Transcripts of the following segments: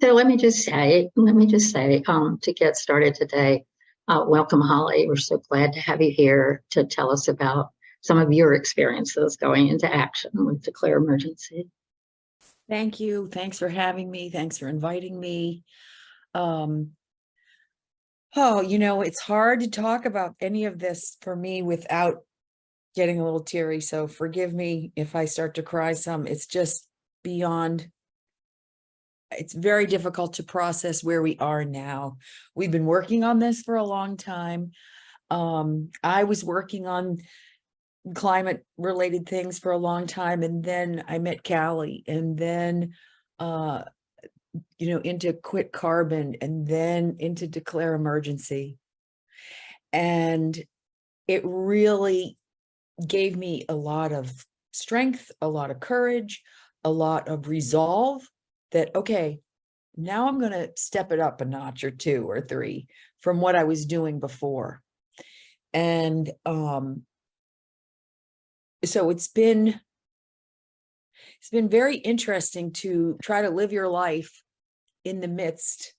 So let me just say, to get started today, welcome, Holly. We're so glad to have you here to tell us about some of your experiences going into action with Declare Emergency. Thank you. Thanks for having me. Thanks for inviting me. Um, it's hard to talk about any of this for me without getting a little teary. So forgive me if I start to cry some. It's just beyond, it's very difficult to process where we are now. We've been working on this for a long time. I was working on climate related things for a long time, and then I met Callie, and then into quit carbon, and then into Declare Emergency. And it really gave me a lot of strength, a lot of courage, a lot of resolve that, okay, now I'm going to step it up a notch or two or three from what I was doing before. And so it's been very interesting to try to live your life in the midst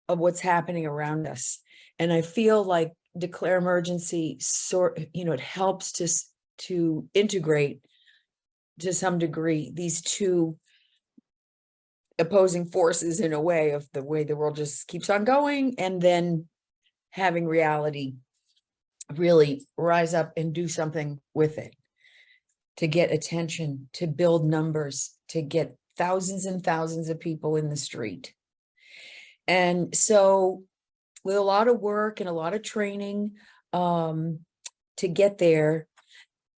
of what's happening around us. And I feel like Declare Emergency it helps to integrate to some degree these two opposing forces in a way of the way the world just keeps on going, and then having reality really rise up and do something with it, to get attention, to build numbers, to get thousands and thousands of people in the street. And so with a lot of work and a lot of training to get there,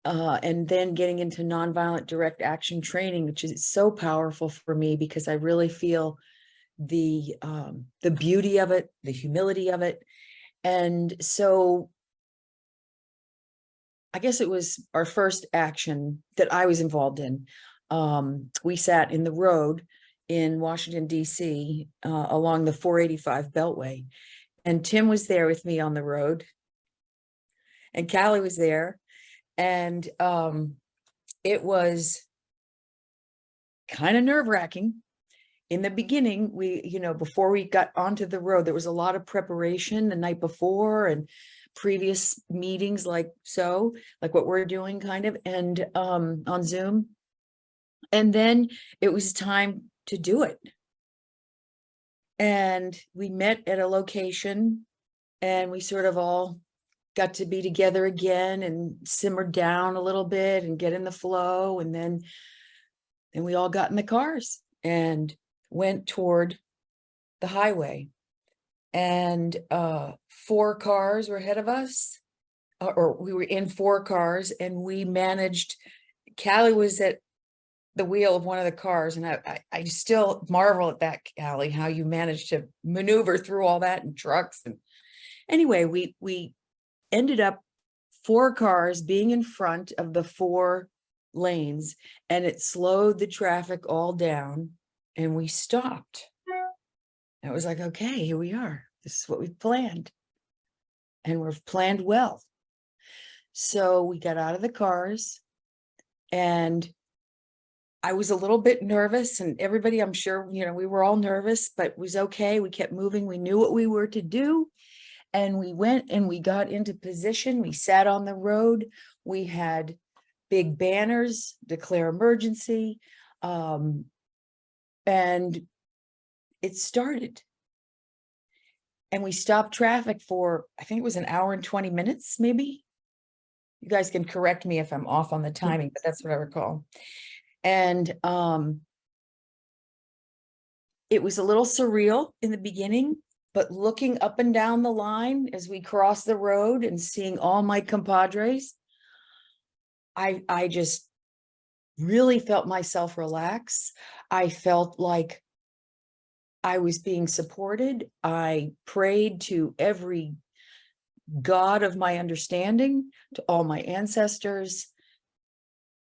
and then getting into nonviolent direct action training, which is so powerful for me because I really feel the beauty of it, the humility of it. And so I guess it was our first action that I was involved in. We sat in the road in Washington, D.C, along the 485 Beltway. And Tim was there with me on the road. And Callie was there. And it was kind of nerve-wracking. In the beginning, before we got onto the road, there was a lot of preparation the night before and previous meetings like what we're doing kind of, and on Zoom. And then it was time to do it. And we met at a location, and we sort of all got to be together again and simmered down a little bit and get in the flow. And then we all got in the cars and went toward the highway. And 4 cars were ahead of us, or we were in 4 cars, and we managed. Callie was at the wheel of one of the cars, and I still marvel at that, Callie, how you managed to maneuver through all that in trucks. And anyway, we ended up 4 cars being in front of the 4 lanes, and it slowed the traffic all down, and we stopped. And it was like, okay, here we are. This is what we've planned, and we've planned well. So we got out of the cars, and I was a little bit nervous, and everybody, I'm sure, we were all nervous, but it was okay. We kept moving. We knew what we were to do. And we went and we got into position. We sat on the road. We had big banners, Declare Emergency. And it started. And we stopped traffic for, I think it was an hour and 20 minutes, maybe. You guys can correct me if I'm off on the timing, but that's what I recall. And it was a little surreal in the beginning, but looking up and down the line as we crossed the road and seeing all my compadres, I just really felt myself relax. I felt like I was being supported. I prayed to every God of my understanding, to all my ancestors,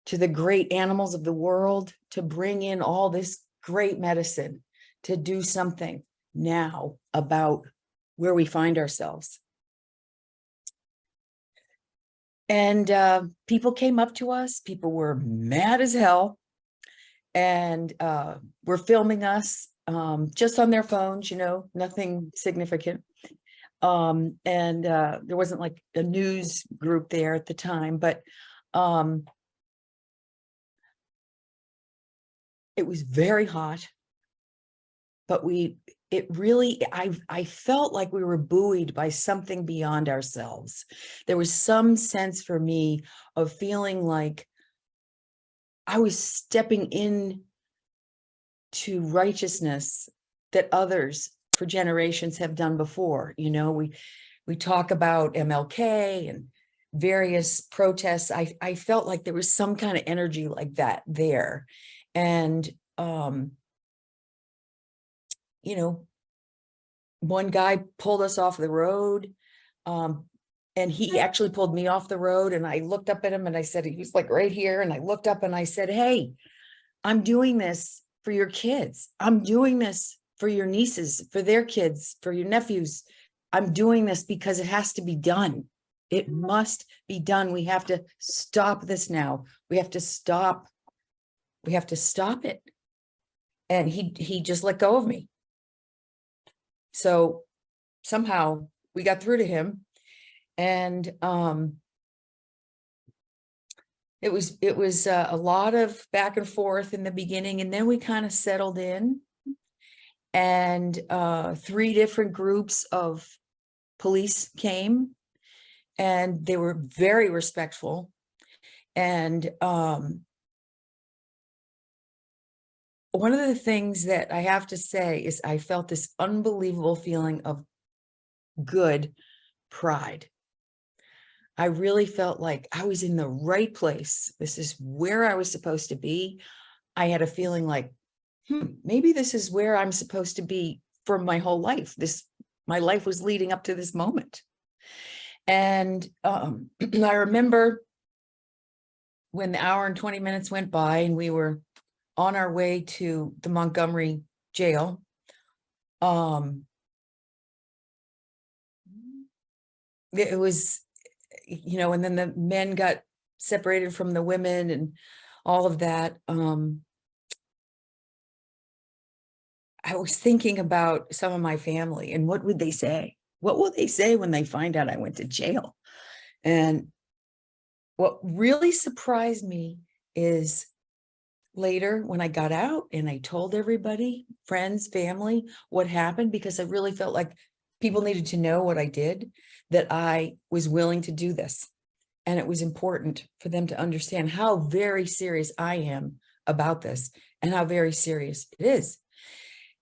to the great animals of the world, to bring in all this great medicine, to do something now about where we find ourselves. And people came up to us. People were mad as hell, and were filming us just on their phones, you know, nothing significant. And there wasn't like a news group there at the time, but it was very hot. But I felt like we were buoyed by something beyond ourselves. There was some sense for me of feeling like I was stepping in to righteousness that others for generations have done before. You know, we talk about MLK and various protests. I felt like there was some kind of energy like that there. And you know, one guy pulled us off the road, and he actually pulled me off the road, and I looked up at him and I said, he was like right here, and I looked up and I said, hey, I'm doing this for your kids. I'm doing this for your nieces, for their kids, for your nephews. I'm doing this because it has to be done. It must be done. We have to stop this now. We have to stop it. And he just let go of me. So somehow we got through to him, and it was a lot of back and forth in the beginning, and then we kind of settled in, and 3 different groups of police came, and they were very respectful. And one of the things that I have to say is I felt this unbelievable feeling of good pride. I really felt like I was in the right place. This is where I was supposed to be. I had a feeling like, maybe this is where I'm supposed to be for my whole life. My life was leading up to this moment. And I remember when the hour and 20 minutes went by and we were on our way to the Montgomery jail. It was, you know, and then the men got separated from the women and all of that. I was thinking about some of my family and what would they say? What will they say when they find out I went to jail? And what really surprised me is later when I got out and I told everybody, friends, family, what happened, because I really felt like people needed to know what I did, that I was willing to do this. And it was important for them to understand how very serious I am about this and how very serious it is.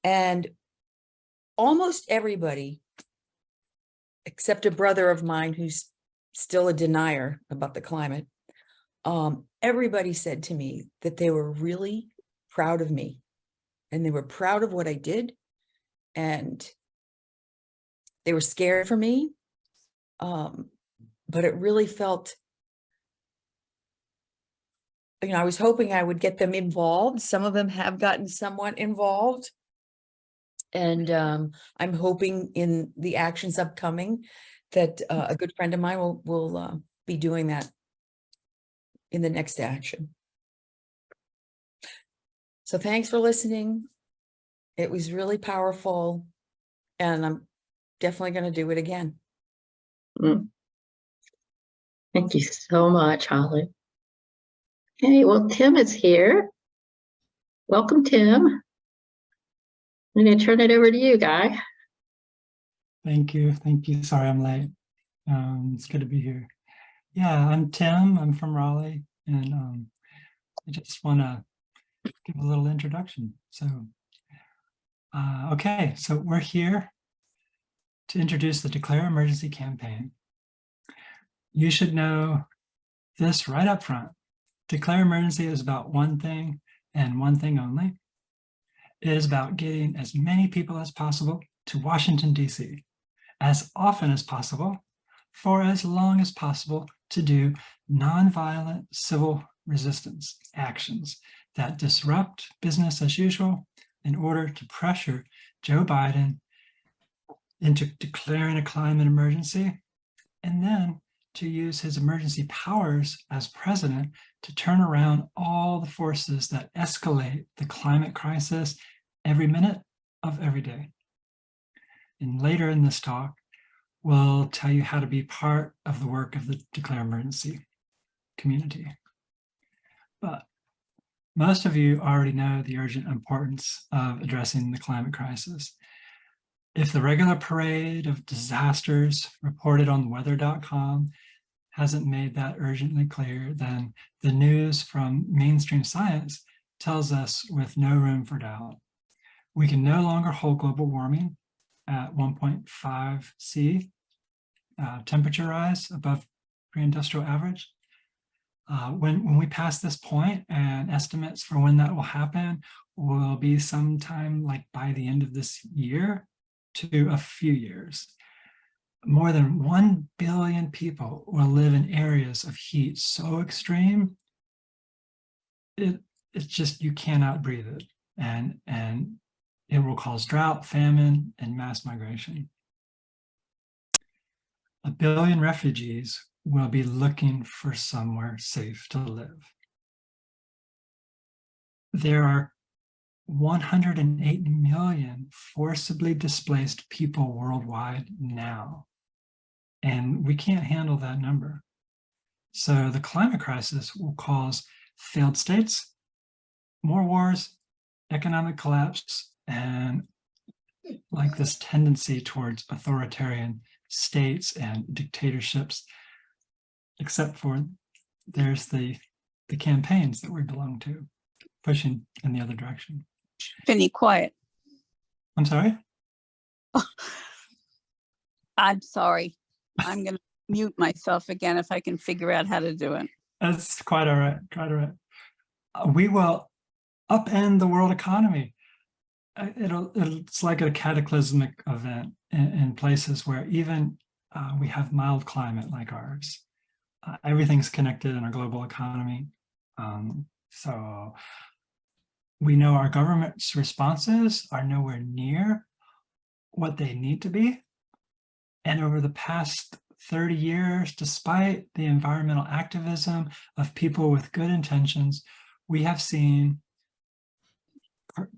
And almost everybody, except a brother of mine who's still a denier about the climate, everybody said to me that they were really proud of me and they were proud of what I did, and they were scared for me. But it really felt, you know, I was hoping I would get them involved. Some of them have gotten somewhat involved. And I'm hoping in the actions upcoming that a good friend of mine will be doing that in the next action. So thanks for listening. It was really powerful, and I'm definitely going to do it again. Thank you so much, Holly. Okay, well, Tim is here. Welcome, Tim. I'm going to turn it over to you, Guy. Thank you. Thank you. Sorry I'm late. It's good to be here. Yeah, I'm Tim. I'm from Raleigh, and I just want to give a little introduction. So, okay, so we're here to introduce the Declare Emergency campaign. You should know this right up front. Declare Emergency is about one thing and one thing only. It is about getting as many people as possible to Washington, D.C. as often as possible, for as long as possible, to do nonviolent civil resistance actions that disrupt business as usual in order to pressure Joe Biden into declaring a climate emergency, and then to use his emergency powers as president to turn around all the forces that escalate the climate crisis every minute of every day. And later in this talk, we'll tell you how to be part of the work of the Declare Emergency community. But most of you already know the urgent importance of addressing the climate crisis. If the regular parade of disasters reported on weather.com hasn't made that urgently clear, then the news from mainstream science tells us with no room for doubt. We can no longer hold global warming at 1.5 C temperature rise above pre-industrial average. When we pass this point, and estimates for when that will happen will be sometime like by the end of this year to a few years. More than 1 billion people will live in areas of heat so extreme, it's just, you cannot breathe it. And it will cause drought, famine, and mass migration. 1 billion refugees will be looking for somewhere safe to live. There are 108 million forcibly displaced people worldwide now, and we can't handle that number. So the climate crisis will cause failed states, more wars, economic collapse, and like this tendency towards authoritarian states and dictatorships, except for there's the campaigns that we belong to, pushing in the other direction. Finny, quiet. I'm sorry? I'm sorry. I'm going to mute myself again if I can figure out how to do it. That's quite all right, quite all right. We will upend the world economy. It's like a cataclysmic event in places where even we have mild climate like ours. Everything's connected in our global economy. So we know our government's responses are nowhere near what they need to be. And over the past 30 years, despite the environmental activism of people with good intentions, we have seen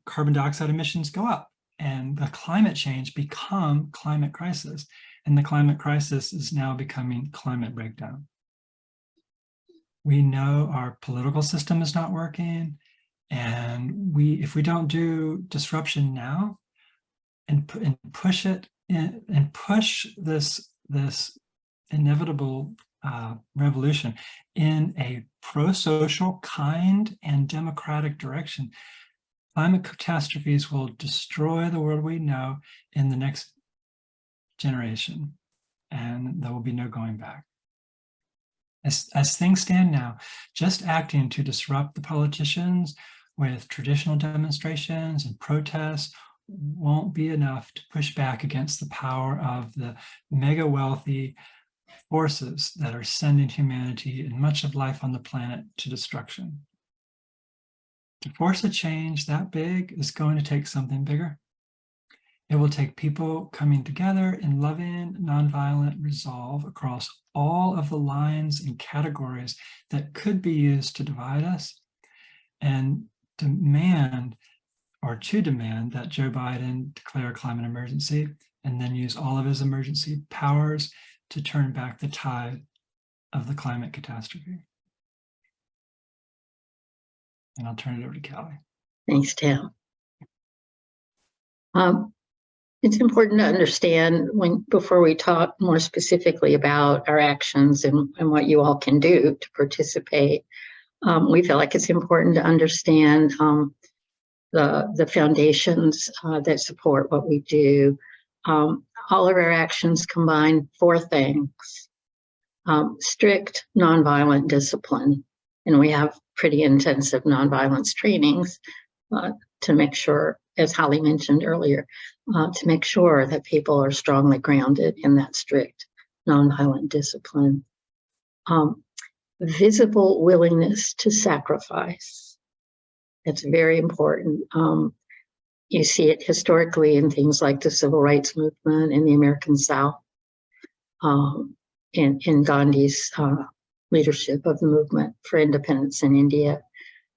carbon dioxide emissions go up and the climate change become climate crisis. And the climate crisis is now becoming climate breakdown. We know our political system is not working, and if we don't do disruption now and push it in, and push this inevitable revolution in a pro-social, kind, and democratic direction, climate catastrophes will destroy the world we know in the next generation, and there will be no going back. As things stand now, just acting to disrupt the politicians with traditional demonstrations and protests won't be enough to push back against the power of the mega wealthy forces that are sending humanity and much of life on the planet to destruction. To force a change that big is going to take something bigger. It will take people coming together in loving, nonviolent resolve across all of the lines and categories that could be used to divide us, and demand that Joe Biden declare a climate emergency and then use all of his emergency powers to turn back the tide of the climate catastrophe. And I'll turn it over to Callie. Thanks, Tim. It's important to understand before we talk more specifically about our actions and what you all can do to participate. We feel like it's important to understand the foundations that support what we do. All of our actions combine 4 things: strict nonviolent discipline, and we have pretty intensive nonviolence trainings to make sure, as Holly mentioned earlier, to make sure that people are strongly grounded in that strict nonviolent discipline. Visible willingness to sacrifice. That's very important. You see it historically in things like the civil rights movement in the American South, in Gandhi's leadership of the movement for independence in India.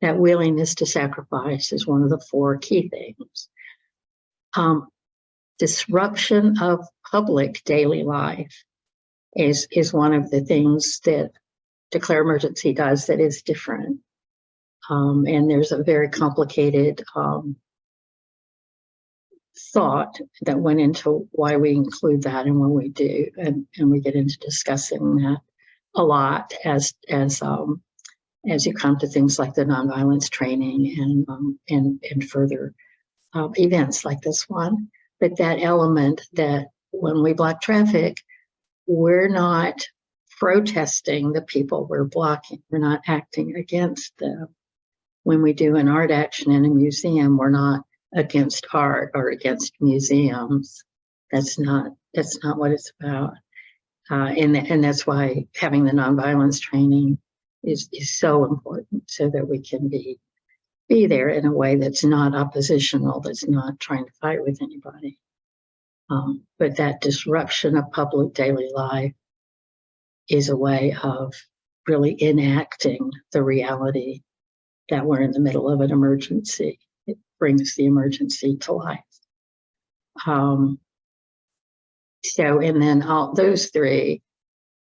That willingness to sacrifice is one of the 4 key things. Disruption of public daily life is one of the things that Declare Emergency does that is different. And there's a very complicated thought that went into why we include that and when we do, and we get into discussing that a lot as you come to things like the nonviolence training and further events like this one. But that element that when we block traffic, we're not protesting the people we're blocking. We're not acting against them. When we do an art action in a museum, we're not against art or against museums. That's not what it's about. And that's why having the nonviolence training is so important, so that we can be there in a way that's not oppositional, that's not trying to fight with anybody. But that disruption of public daily life is a way of really enacting the reality that we're in the middle of an emergency. It brings the emergency to life. So, and then all those three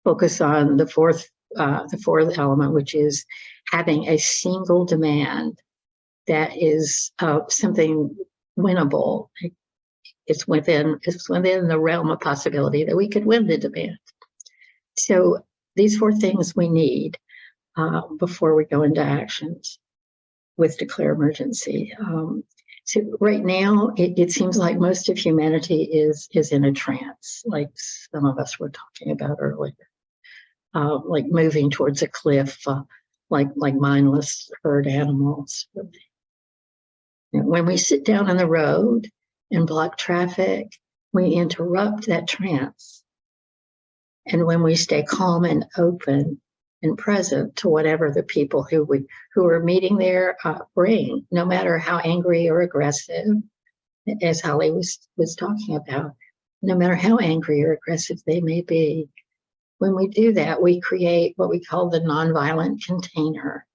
focus on the fourth element, which is having a single demand that is something winnable. It's within the realm of possibility that we could win the demand. So these four things we need before we go into actions with Declare Emergency. So right now, it seems like most of humanity is in a trance, like some of us were talking about earlier, like moving towards a cliff, like mindless herd animals. And when we sit down on the road and block traffic, we interrupt that trance. And when we stay calm and open and present to whatever the people who are meeting there bring, no matter how angry or aggressive, as Holly was talking about, no matter how angry or aggressive they may be, when we do that, we create what we call the nonviolent container.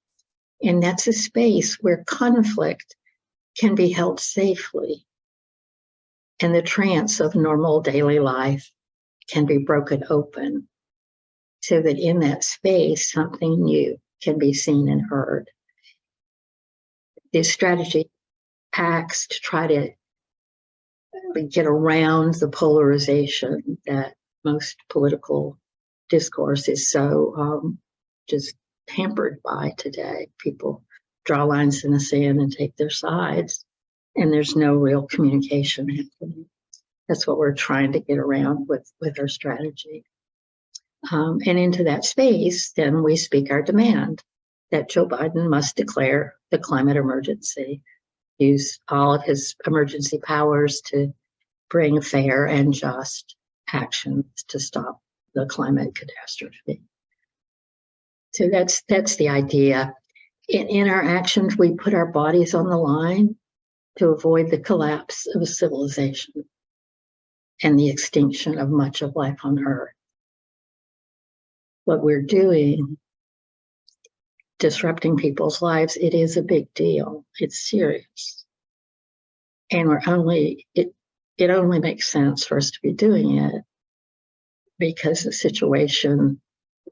And that's a space where conflict can be held safely, and the trance of normal daily life can be broken open, so that in that space, something new can be seen and heard. This strategy acts to try to get around the polarization that most political discourse is so just hampered by today. People draw lines in the sand and take their sides, and there's no real communication happening. That's what we're trying to get around with our strategy. And into that space, then we speak our demand that Joe Biden must declare the climate emergency, use all of his emergency powers to bring fair and just actions to stop the climate catastrophe. So that's the idea. In our actions, we put our bodies on the line to avoid the collapse of a civilization and the extinction of much of life on Earth. What we're doing, disrupting people's lives, it is a big deal. It's serious. And it only makes sense for us to be doing it because the situation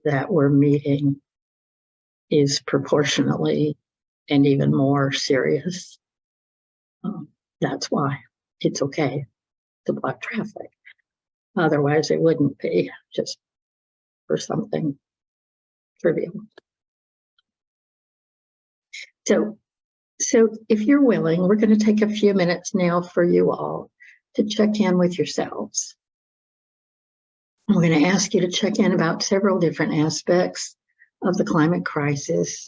that we're meeting is proportionally and even more serious. That's why it's okay to block traffic. Otherwise, it wouldn't be, just for something trivial. So if you're willing, we're going to take a few minutes now for you all to check in with yourselves. We're going to ask you to check in about several different aspects of the climate crisis.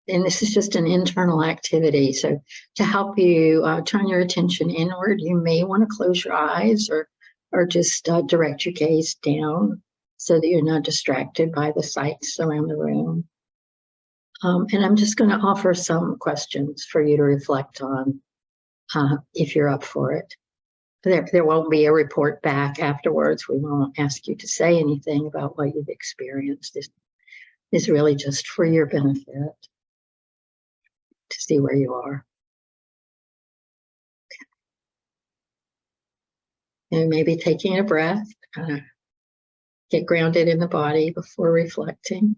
And this is just an internal activity. So to help you turn your attention inward, you may want to close your eyes or just direct your gaze down so that you're not distracted by the sights around the room. And I'm just going to offer some questions for you to reflect on if you're up for it. There won't be a report back afterwards. We won't ask you to say anything about what you've experienced. This is really just for your benefit, to see where you are. And maybe taking a breath, kind of get grounded in the body before reflecting.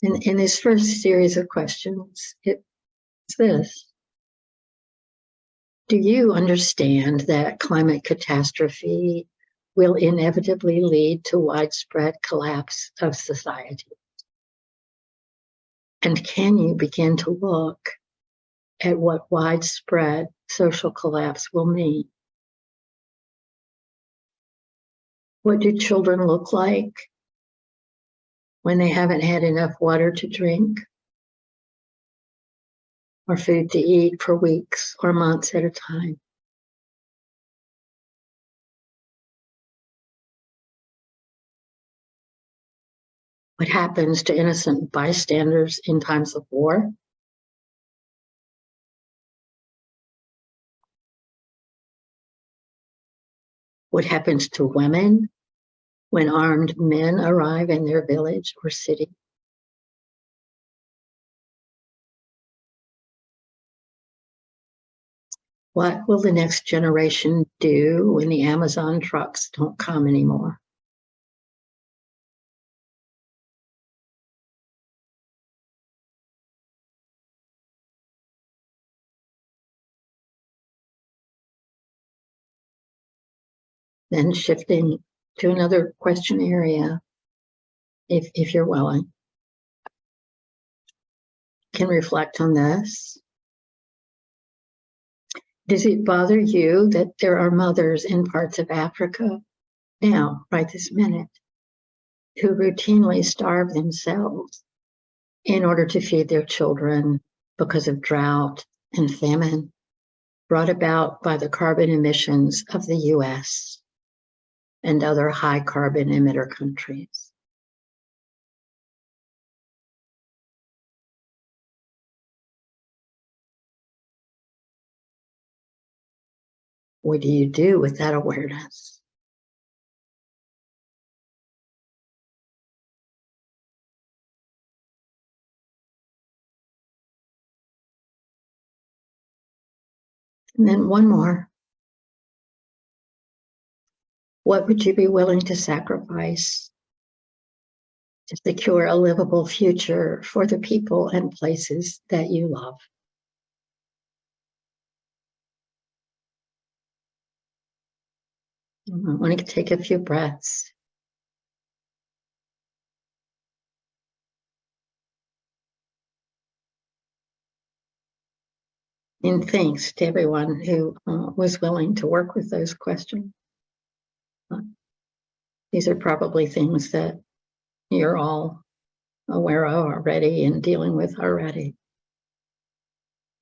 In this first series of questions, it's this. Do you understand that climate catastrophe will inevitably lead to widespread collapse of society? And can you begin to look at what widespread social collapse will mean? What do children look like when they haven't had enough water to drink or food to eat for weeks or months at a time? What happens to innocent bystanders in times of war? What happens to women when armed men arrive in their village or city? What will the next generation do when the Amazon trucks don't come anymore? Then shifting to another question area, if you're willing, can reflect on this. Does it bother you that there are mothers in parts of Africa now, right this minute, who routinely starve themselves in order to feed their children because of drought and famine brought about by the carbon emissions of the US and other high carbon emitter countries? What do you do with that awareness? And then one more. What would you be willing to sacrifice to secure a livable future for the people and places that you love? I want to take a few breaths. And thanks to everyone who was willing to work with those questions. These are probably things that you're all aware of already and dealing with already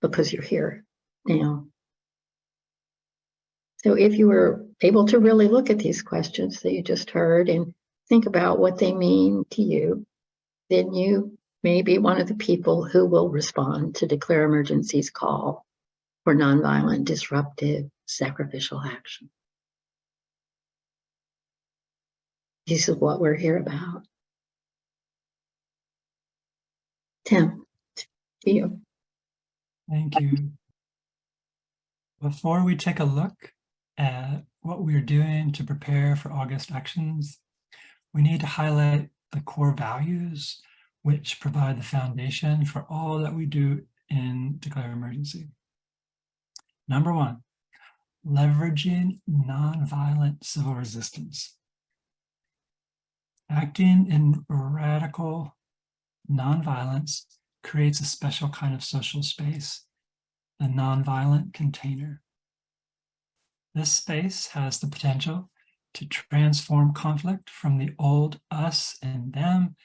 because you're here now. So if you were able to really look at these questions that you just heard and think about what they mean to you, then you may be one of the people who will respond to Declare Emergency's call for nonviolent, disruptive, sacrificial action. This is what we're here about. Tim, to you. Thank you. Before we take a look at what we're doing to prepare for August actions, we need to highlight the core values which provide the foundation for all that we do in Declare Emergency. Number one, leveraging nonviolent civil resistance. Acting in radical nonviolence creates a special kind of social space, the nonviolent container. This space has the potential to transform conflict from the old us and them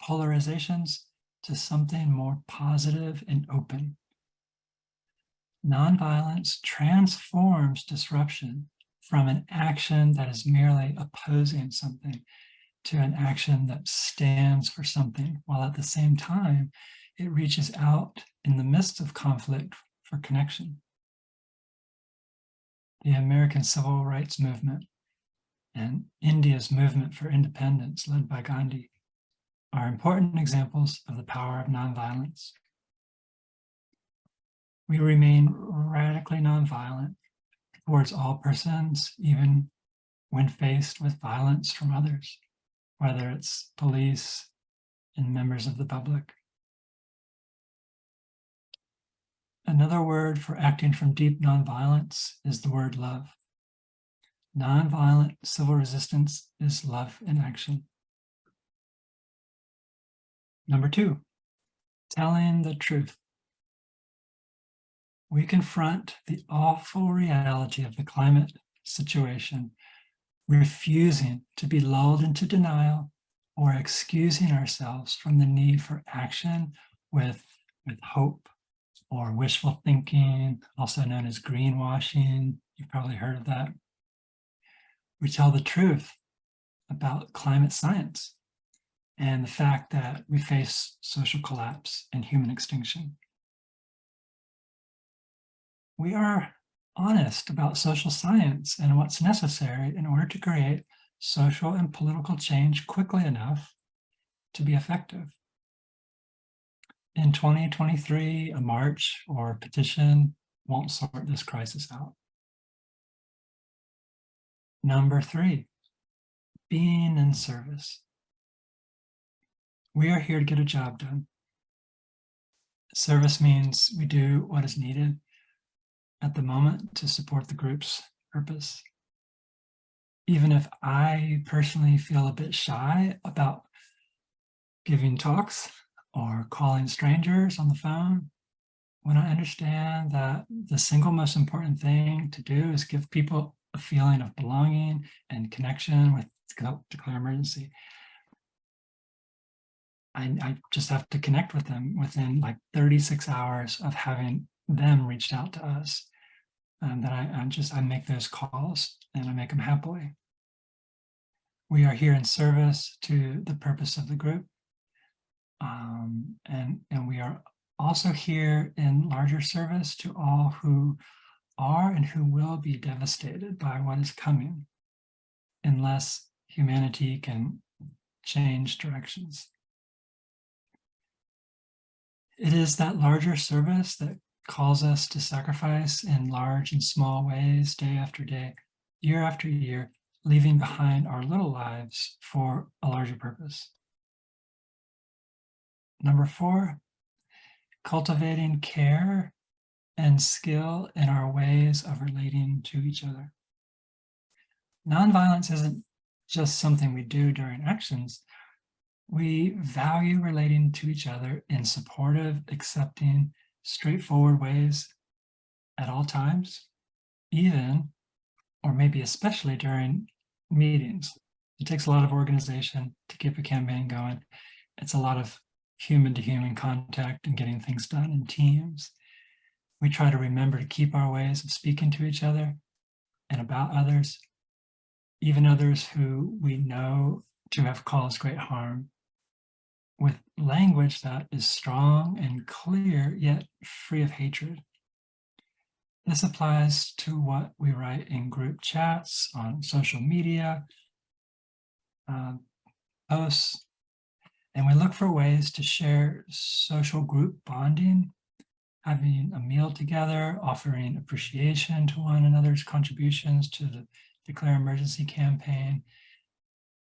polarizations to something more positive and open. Nonviolence transforms disruption from an action that is merely opposing something to an action that stands for something, while at the same time, it reaches out in the midst of conflict for connection. The American Civil Rights Movement and India's movement for independence, led by Gandhi, are important examples of the power of nonviolence. We remain radically nonviolent towards all persons, even when faced with violence from others, whether it's police and members of the public. Another word for acting from deep nonviolence is the word love. Nonviolent civil resistance is love in action. Number 2, telling the truth. We confront the awful reality of the climate situation, refusing to be lulled into denial or excusing ourselves from the need for action with hope or wishful thinking, also known as greenwashing. You've probably heard of that. We tell the truth about climate science and the fact that we face social collapse and human extinction. We are honest about social science and what's necessary in order to create social and political change quickly enough to be effective. In 2023, a march or a petition won't sort this crisis out. Number 3, being in service. We are here to get a job done. Service means we do what is needed at the moment to support the group's purpose. Even if I personally feel a bit shy about giving talks or calling strangers on the phone, when I understand that the single most important thing to do is give people a feeling of belonging and connection with Declare Emergency, I just have to connect with them within like 36 hours of having them reached out to us. And that I make those calls and I make them happily. We are here in service to the purpose of the group. And we are also here in larger service to all who are and who will be devastated by what is coming, unless humanity can change directions. It is that larger service that calls us to sacrifice in large and small ways, day after day, year after year, leaving behind our little lives for a larger purpose. Number 4, cultivating care and skill in our ways of relating to each other. Nonviolence isn't just something we do during actions. We value relating to each other in supportive, accepting, straightforward ways at all times, even, or maybe especially during meetings. It takes a lot of organization to keep a campaign going. It's a lot of human-to-human contact and getting things done in teams. We try to remember to keep our ways of speaking to each other and about others, even others who we know to have caused great harm, with language that is strong and clear, yet free of hatred. This applies to what we write in group chats, on social media, posts, and we look for ways to share social group bonding, having a meal together, offering appreciation to one another's contributions to the Declare Emergency campaign,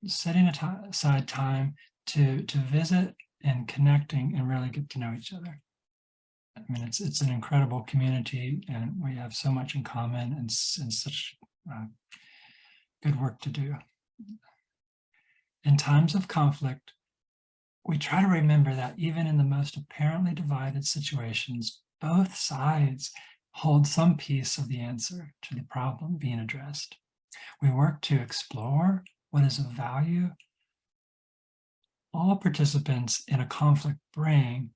setting aside time to visit and connecting and really get to know each other. I mean, it's an incredible community and we have so much in common and such good work to do. In times of conflict, we try to remember that even in the most apparently divided situations, both sides hold some piece of the answer to the problem being addressed. We work to explore what is of value. All participants in a conflict bring,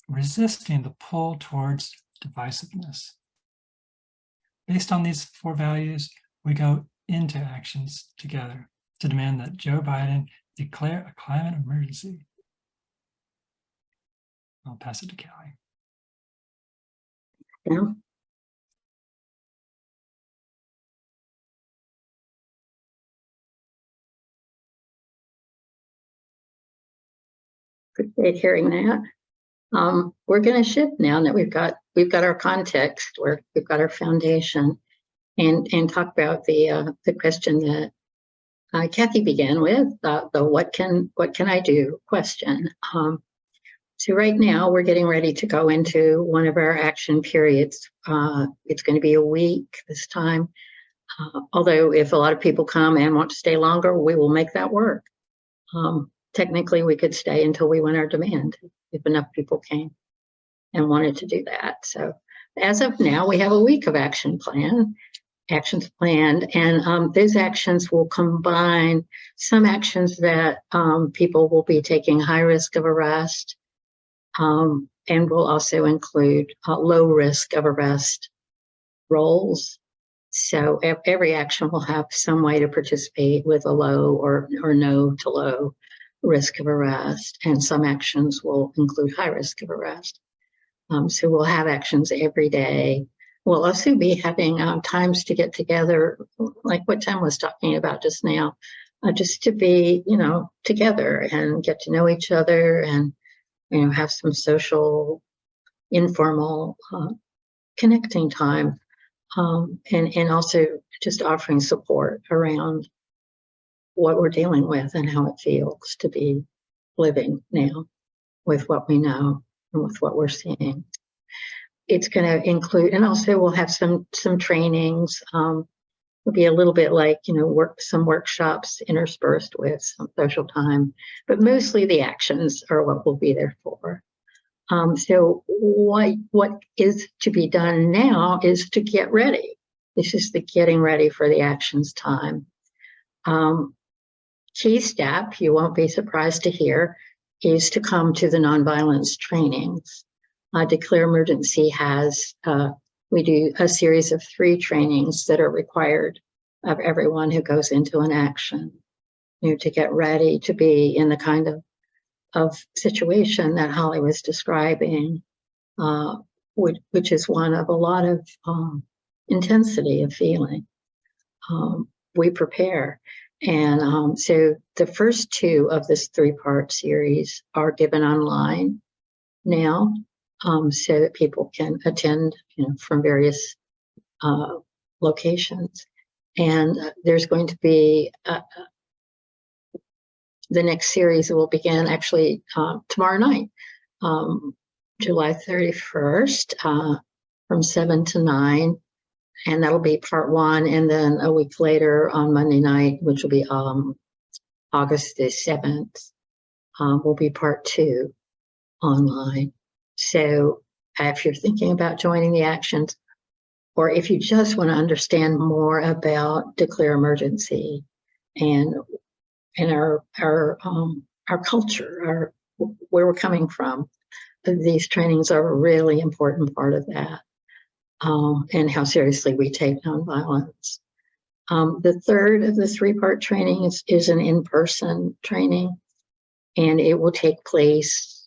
resisting the pull towards divisiveness. Based on these 4 values, we go into actions together to demand that Joe Biden declare a climate emergency. I'll pass it to Callie. Yeah. Great hearing that. We're going to shift now that we've got our context, we've got our foundation, and talk about the question that Kathy began with the what can I do question. So right now we're getting ready to go into one of our action periods. It's going to be a week this time. Although if a lot of people come and want to stay longer, we will make that work. Technically, we could stay until we win our demand if enough people came and wanted to do that. So as of now, we have a week of actions planned, and those actions will combine some actions that people will be taking high risk of arrest, and will also include low risk of arrest roles. So every action will have some way to participate with a low or no to low risk of arrest, and some actions will include high risk of arrest. So we'll have actions every day. We'll also be having times to get together, like what Tim was talking about just now, just to be, together and get to know each other, and have some social, informal connecting time, and also just offering support around what we're dealing with and how it feels to be living now with what we know and with what we're seeing. It's going to include, and also we'll have some trainings. It'll be a little bit like, some workshops interspersed with some social time, but mostly the actions are what we'll be there for. So what is to be done now is to get ready. This is the getting ready for the actions time. Key step, you won't be surprised to hear, is to come to the nonviolence trainings. Declare Emergency has, we do a series of 3 trainings that are required of everyone who goes into an action, to get ready to be in the kind of situation that Holly was describing, which is one of a lot of intensity of feeling. We prepare. And so the first 2 of this 3-part series are given online now, so that people can attend, from various locations. And there's going to be the next series will begin actually tomorrow night, July 31st, from 7 to 9. And that'll be part 1. And then a week later on Monday night, which will be August the 7th, will be part 2 online. So if you're thinking about joining the actions, or if you just want to understand more about Declare Emergency and our culture, where we're coming from, these trainings are a really important part of that. And how seriously we take nonviolence. The third of the 3-part training is an in-person training, and it will take place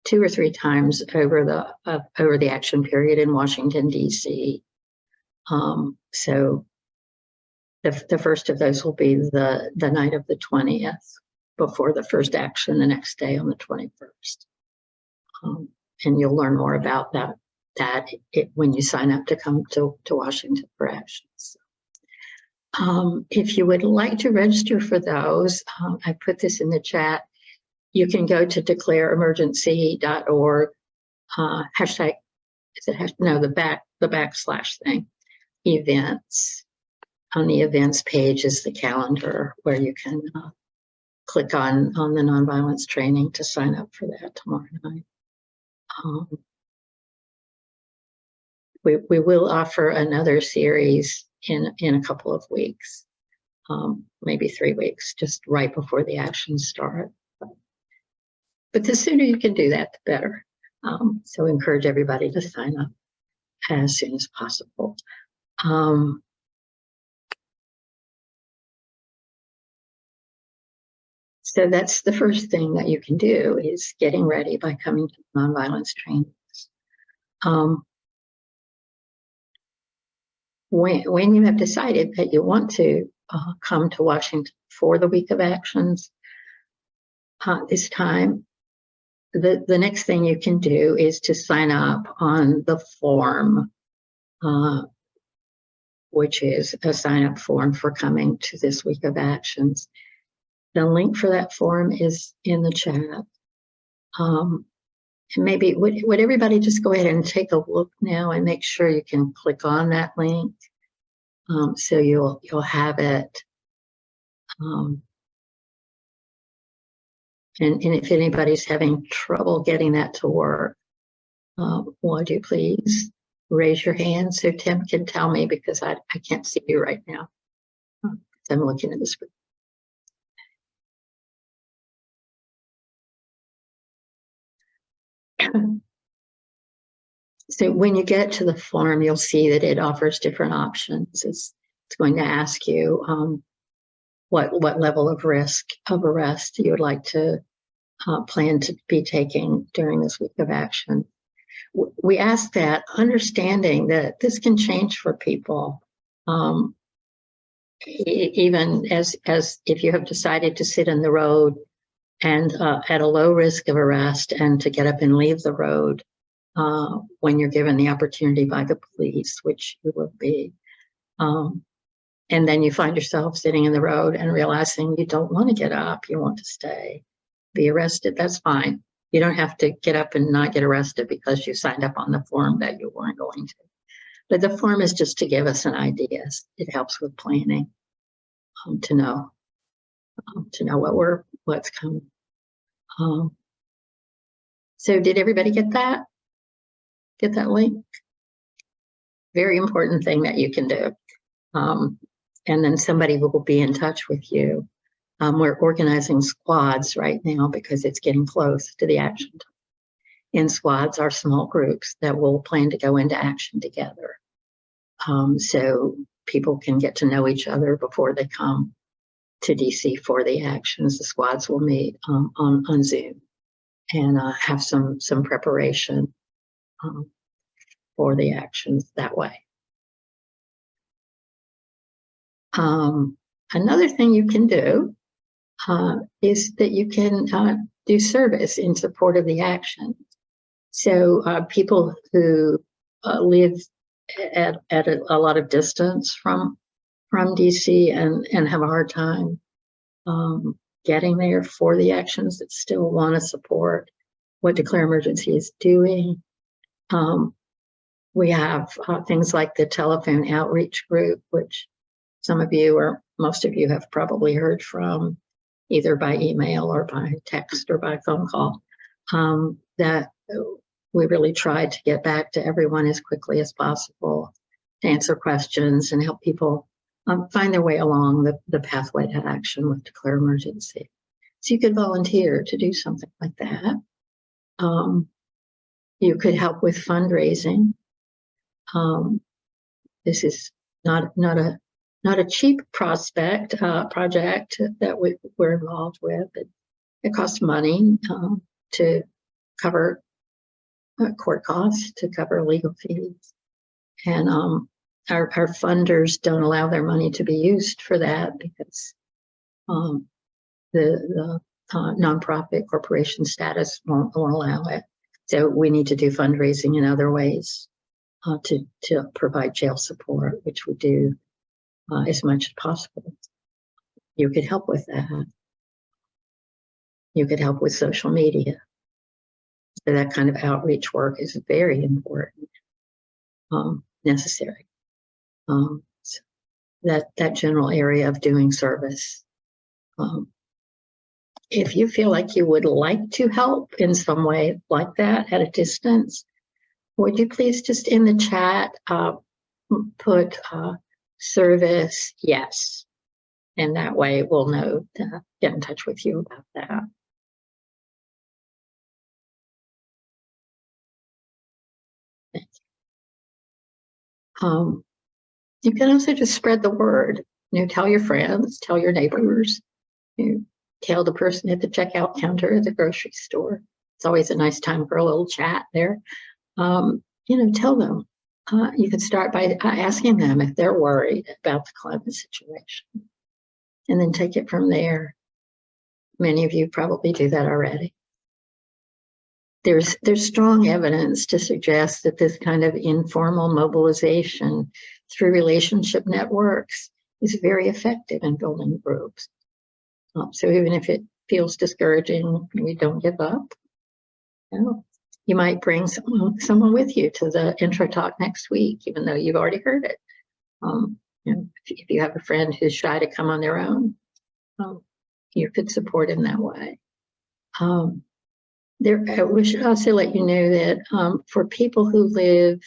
2 or 3 times over the action period in Washington, D.C. So the first of those will be the night of the 20th, before the first action the next day on the 21st. And you'll learn more about that when you sign up to come to Washington for actions. If you would like to register for those, I put this in the chat. You can go to declareemergency.org, hashtag, the backslash thing, events. On the events page is the calendar where you can click on the nonviolence training to sign up for that tomorrow night. We will offer another series in a couple of weeks, maybe 3 weeks, just right before the actions start. But the sooner you can do that, the better. So encourage everybody to sign up as soon as possible. So that's the first thing that you can do, is getting ready by coming to nonviolence trainings. When you have decided that you want to come to Washington for the week of actions this time, the next thing you can do is to sign up on the form which is a sign-up form for coming to this week of actions. The link for that form is in the chat. And maybe would everybody just go ahead and take a look now and make sure you can click on that link, so you'll have it. And if anybody's having trouble getting that to work, would you please raise your hand so Tim can tell me, because I can't see you right now. I'm looking at the screen. So when you get to the form, you'll see that it offers different options. It's going to ask you what level of risk of arrest you would like to plan to be taking during this week of action. We ask that, understanding that this can change for people, even as if you have decided to sit in the road and at a low risk of arrest, and to get up and leave the road when you're given the opportunity by the police, which you will be. And then you find yourself sitting in the road and realizing you don't want to get up, you want to stay, be arrested, that's fine. You don't have to get up and not get arrested because you signed up on the form that you weren't going to. But the form is just to give us an idea. It helps with planning, to know what's coming. So did everybody get that? Get that link? Very important thing that you can do. And then somebody will be in touch with you. We're organizing squads right now because it's getting close to the action time. And squads are small groups that will plan to go into action together. So people can get to know each other before they come to DC for the actions. The squads will meet on Zoom and have some preparation for the actions that way. Another thing you can do is that you can do service in support of the action. So people who live at a lot of distance from DC and have a hard time getting there for the actions, that still want to support what Declare Emergency is doing. We have things like the telephone outreach group, which some of you or most of you have probably heard from, either by email or by text or by phone call, that we really tried to get back to everyone as quickly as possible to answer questions and help people find their way along the pathway to action with Declare Emergency. So you could volunteer to do something like that. You could help with fundraising. This is not a cheap project that we're involved with. It costs money to cover court costs, to cover legal fees, and our funders don't allow their money to be used for that because the nonprofit corporation status won't allow it. So we need to do fundraising in other ways to provide jail support, which we do as much as possible. You could help with that. You could help with social media. So that kind of outreach work is very important, necessary. So that general area of doing service. If you feel like you would like to help in some way like that at a distance, would you please just in the chat put service yes, and that way we'll know to get in touch with you about that. You can also just spread the word. Tell your friends, tell your neighbors, tell the person at the checkout counter at the grocery store. It's always a nice time for a little chat there. Tell them. You could start by asking them if they're worried about the climate situation, and then take it from there. Many of you probably do that already. there's strong evidence to suggest that this kind of informal mobilization through relationship networks is very effective in building groups. So even if it feels discouraging, you don't give up. You know, you might bring someone with you to the intro talk next week, even though you've already heard it. If you have a friend who's shy to come on their own, you could support in that way. We should also let you know that for people who live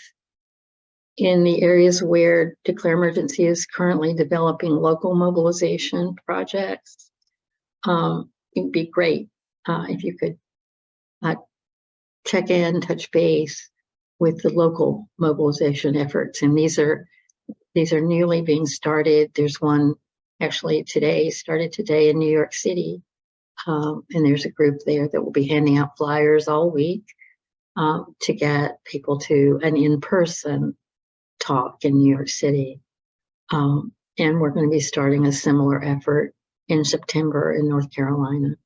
in the areas where Declare Emergency is currently developing local mobilization projects, it'd be great if you could check in, touch base with the local mobilization efforts. And these are newly being started. There's one actually started today in New York City. And there's a group there that will be handing out flyers all week to get people to an in-person talk in New York City. And we're going to be starting a similar effort in September in North Carolina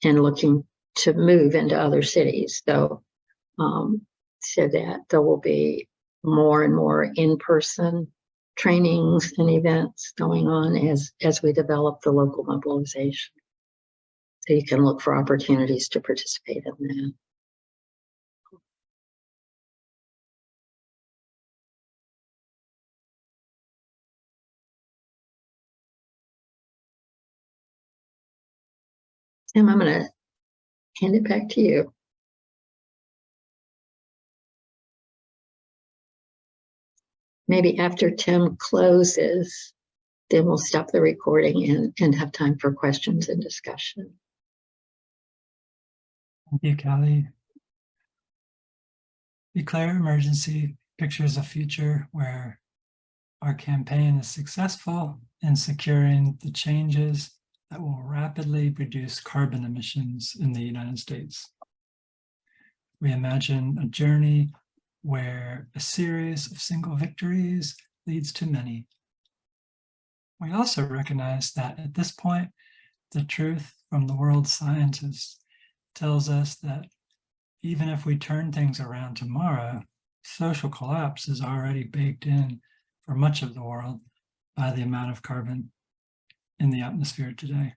and looking to move into other cities. So that there will be more and more in-person trainings and events going on as we develop the local mobilization. So you can look for opportunities to participate in that. Tim, I'm going to hand it back to you. Maybe after Tim closes, then we'll stop the recording and have time for questions and discussion. Thank you, Kelly. Declare Emergency pictures a future where our campaign is successful in securing the changes that will rapidly reduce carbon emissions in the United States. We imagine a journey where a series of single victories leads to many. We also recognize that at this point, the truth from the world scientists tells us that even if we turn things around tomorrow, social collapse is already baked in for much of the world by the amount of carbon in the atmosphere today.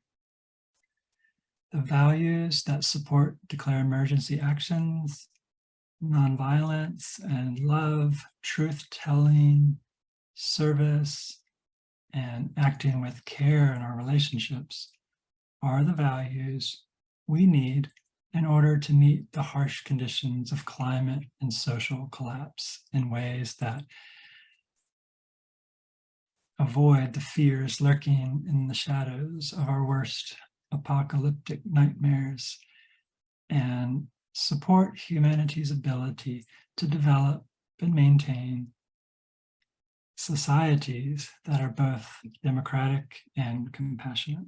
The values that support Declare Emergency actions, nonviolence and love, truth-telling, service, and acting with care in our relationships are the values we need in order to meet the harsh conditions of climate and social collapse in ways that avoid the fears lurking in the shadows of our worst apocalyptic nightmares and support humanity's ability to develop and maintain societies that are both democratic and compassionate.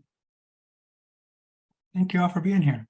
Thank you all for being here.